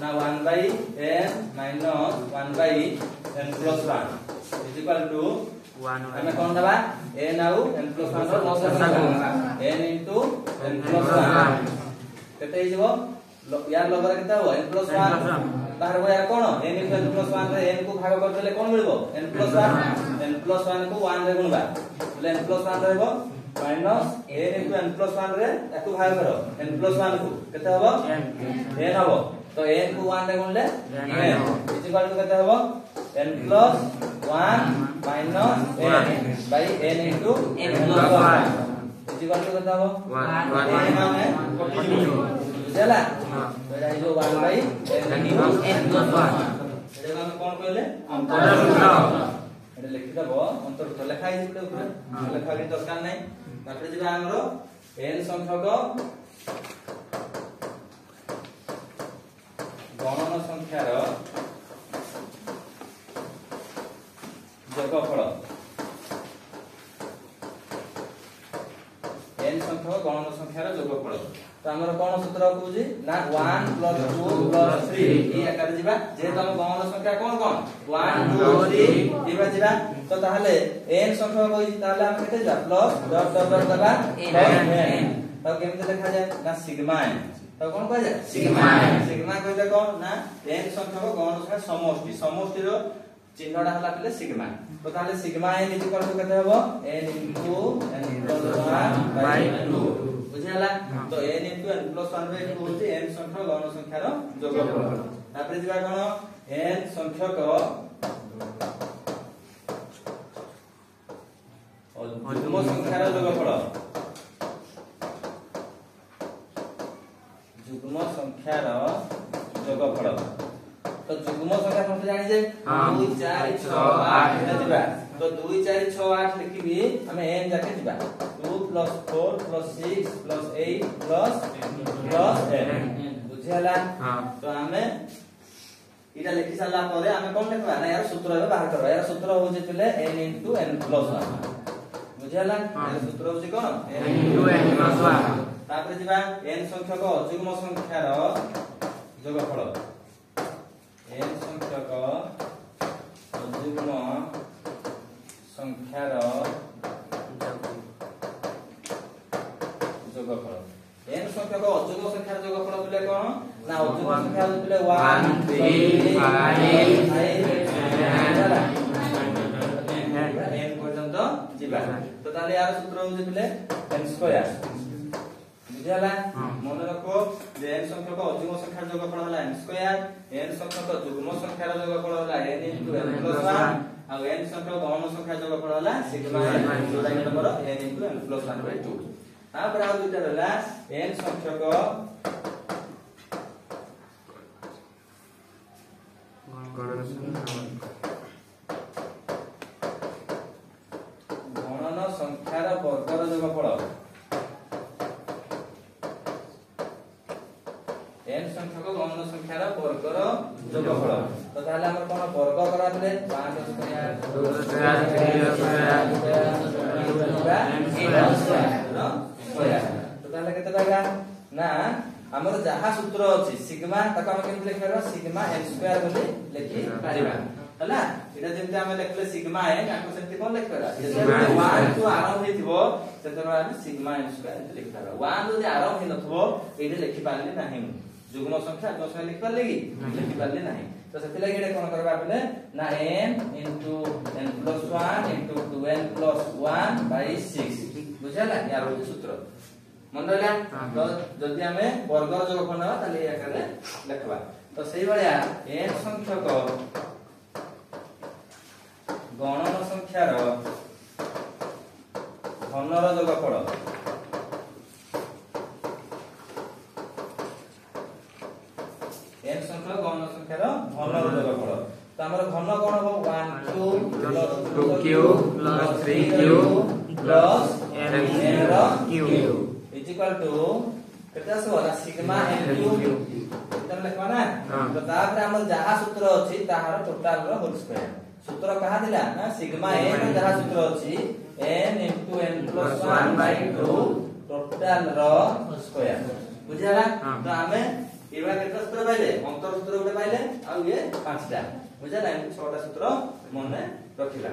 ना 1 by n minus 1 by n plus 1 is equal to 1 हमें कौन दबा n आउ n plus 1 रो n into n plus 1 केते ही जबो यार लोगर केते हो n plus 1 बाहर को यार कोन n into n plus 1 रे n को भाग कर देले कोन मिलबो n plus 1 को 1 रे गुणबा बोले n plus 1 रहबो minus n into n plus 1 रे याकू भाग करो n plus 1 को केते हबो n हबो तो n को 1 रे गुणले n इज इक्वल टू केते हबो n plus 1 minus n by n into n plus 1 is equal to केते हबो 1 माने 42 बुझला तो एटा जो 1 by n into n plus 1 एटा हम कोन कहले अंतर एटा लिखि दबो अंतर लेखा है इपडे ऊपर लेखा के दरकार नै तापर जेबा हमरो n संख्यक गणन संख्यार जोगफल n संख्यक गणन संख्यार जोगफल तो हमर कोन सूत्र कहूजी ना 1 + 2 + 3 ई आकार जिबा जे हम गणन संख्या कोन 1 2 3 दिबा जिबा तो ताहले n संख्या कहूजी ताहले हम केते जा प्लस डॉट डॉट डॉट दबा n तो केमते लिखा जाय ना सिग्मा n तो कोन कह जाय सिग्मा कहले कोन ना n संख्या गणन संख्या समष्टि रो चिन्हडा हला पले सिग्मा तो ताहले sigma n is equal to केते हबो n * n + 1 / 2 बुझला तो n * n + 1 / 2 होची n संख्या गणन संख्यार जोगफल तापर जिबा कोन n संख्यक जुग्म संख्यार जोगफल तो जुग्म संख्या हम जानि जे 2 4 6 8 हे जिबा तो 2 4 6 8 लिखिबी हमें n जाके जिबा 2 + 4 + 6 + 8 + n बुझला तो हमें इटा लिखि साला परे हमें कोन लिखबा ना यार सूत्र रे बाहर करबा यार सूत्र हो जे पले n * n + 1 बुझला यार सूत्र हो जे कोन n * n + 1 तापर जिबा n संख्यक अजुग्म संख्यार जोगफल n संख्यक अजुग्म संख्यार जोगफल n संख्यक अजुग्म संख्यार जोगफल बोले कोन ना अजुग्म संख्या बोले 1 3 5 n पर्यंत जिबा तो ताले यार सूत्र हो जे बोले n² बुझला मन रखो जे n संख्यक अजुग्म संख्यार जोगफल होला n² n संख्यक जुग्म संख्यार जोगफल होला n * n + 1 आ n संख्यक गणन संख्यार जोगफल होला सिग्मा n जोडा नंबर n * n + 1 / 2 तापर आ दुटा होला n संख्यक गणन संख्यार वर्गर जोगफल n संख्यक गणन संख्यार वर्गर जोगफल तो ताले हमर कोन वर्ग करा देले 5 तो ताले केते लागला ना हमर जहा सूत्र अछि सिग्मा तक हम केमते लिखबा सिग्मा n² बोली लिखि पारिबा हला इटा जेमते हम लिखले सिग्मा n आको सेमते कोन लिखबा जे 1 टू आरंभ हेतिबो सेतरा सिग्मा n² लिखबा 1 जदि आरंभ हे नथबो एटे लिखि पारले नाही जुग्म संख्या दस लिख पारले कि लिखि पारले नाही तो सेति लागि एटा कोन करबा पले ना n * n + 1 * 2n + 1 / 6 बुझला यार हो सूत्र मन रहला तो जदि हमें वर्गर जोगफल ना ताले या करे लिखबा तो सही बलिया n संख्यक गणन संख्यार घनर जोगफल n संख्यक गणन संख्यार घनर जोगफल तो हमर घन कोन हो 1 + 2q + 3q + n rho q is equal to केता सो सिग्मा n q तम लिखबा ना तो तापर हमर जहा सूत्र अछि ताहार टोटल रो होल स्क्वायर सूत्र कहा दिला ना सिग्मा n जहा सूत्र अछि n * n + 1 / 2 टोटल रो स्क्वायर बुझला तो हमें एबा केता सूत्र पाइले अंतर सूत्र सूत्र गोटे पाइले आ ये 5टा बुझा ना 6टा सूत्र मन रखिला।